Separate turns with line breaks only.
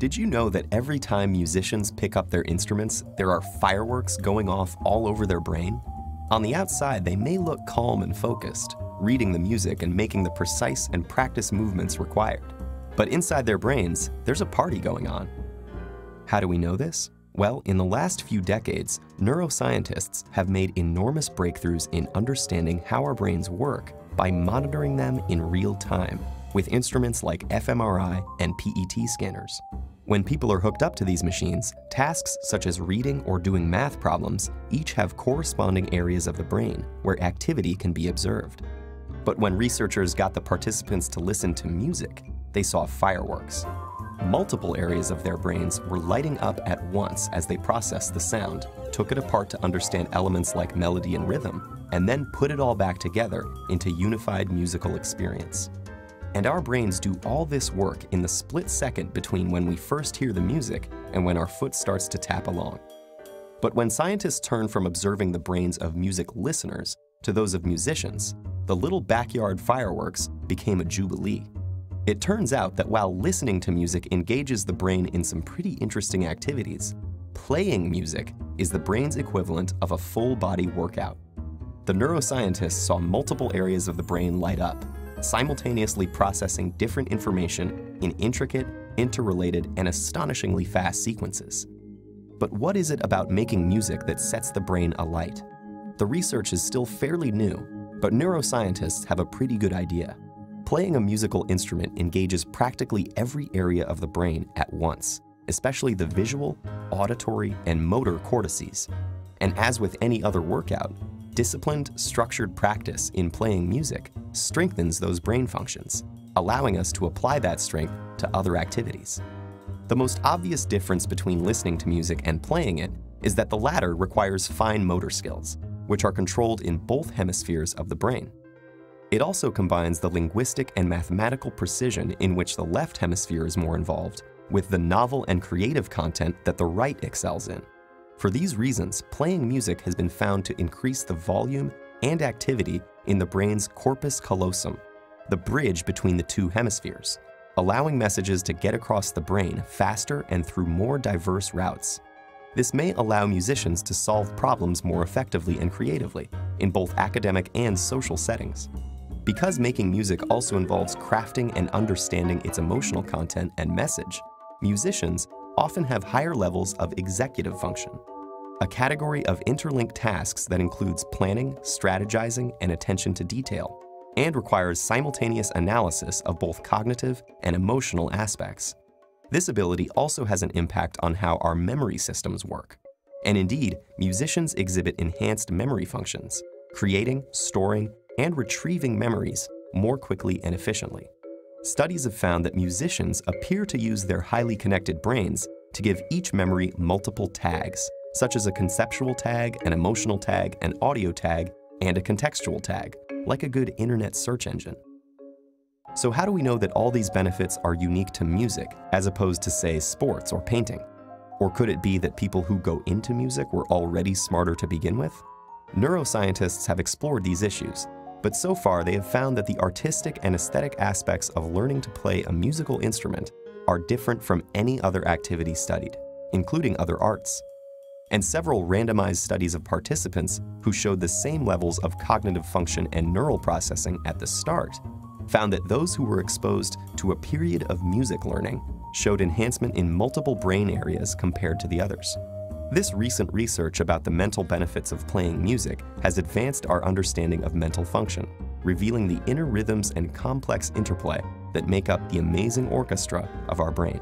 Did you know that every time musicians pick up their instruments, there are fireworks going off all over their brain? On the outside, they may look calm and focused, reading the music and making the precise and practiced movements required. But inside their brains, there's a party going on. How do we know this? Well, in the last few decades, neuroscientists have made enormous breakthroughs in understanding how our brains work by monitoring them in real time with instruments like fMRI and PET scanners. When people are hooked up to these machines, tasks such as reading or doing math problems each have corresponding areas of the brain where activity can be observed. But when researchers got the participants to listen to music, they saw fireworks. Multiple areas of their brains were lighting up at once as they processed the sound, took it apart to understand elements like melody and rhythm, and then put it all back together into unified musical experience. And our brains do all this work in the split second between when we first hear the music and when our foot starts to tap along. But when scientists turn from observing the brains of music listeners to those of musicians, the little backyard fireworks became a jubilee. It turns out that while listening to music engages the brain in some pretty interesting activities, playing music is the brain's equivalent of a full-body workout. The neuroscientists saw multiple areas of the brain light up, simultaneously processing different information in intricate, interrelated, and astonishingly fast sequences. But what is it about making music that sets the brain alight? The research is still fairly new, but neuroscientists have a pretty good idea. Playing a musical instrument engages practically every area of the brain at once, especially the visual, auditory, and motor cortices. And as with any other workout, disciplined, structured practice in playing music strengthens those brain functions, allowing us to apply that strength to other activities. The most obvious difference between listening to music and playing it is that the latter requires fine motor skills, which are controlled in both hemispheres of the brain. It also combines the linguistic and mathematical precision in which the left hemisphere is more involved with the novel and creative content that the right excels in. For these reasons, playing music has been found to increase the volume and activity in the brain's corpus callosum, the bridge between the two hemispheres, allowing messages to get across the brain faster and through more diverse routes. This may allow musicians to solve problems more effectively and creatively in both academic and social settings. Because making music also involves crafting and understanding its emotional content and message, musicians often have higher levels of executive function, a category of interlinked tasks that includes planning, strategizing, and attention to detail, and requires simultaneous analysis of both cognitive and emotional aspects. This ability also has an impact on how our memory systems work. And indeed, musicians exhibit enhanced memory functions, creating, storing, and retrieving memories more quickly and efficiently. Studies have found that musicians appear to use their highly connected brains to give each memory multiple tags, such as a conceptual tag, an emotional tag, an audio tag, and a contextual tag, like a good internet search engine. So how do we know that all these benefits are unique to music, as opposed to, say, sports or painting? Or could it be that people who go into music were already smarter to begin with? Neuroscientists have explored these issues, but so far they have found that the artistic and aesthetic aspects of learning to play a musical instrument are different from any other activity studied, including other arts. And several randomized studies of participants who showed the same levels of cognitive function and neural processing at the start found that those who were exposed to a period of music learning showed enhancement in multiple brain areas compared to the others. This recent research about the mental benefits of playing music has advanced our understanding of mental function, revealing the inner rhythms and complex interplay that make up the amazing orchestra of our brain.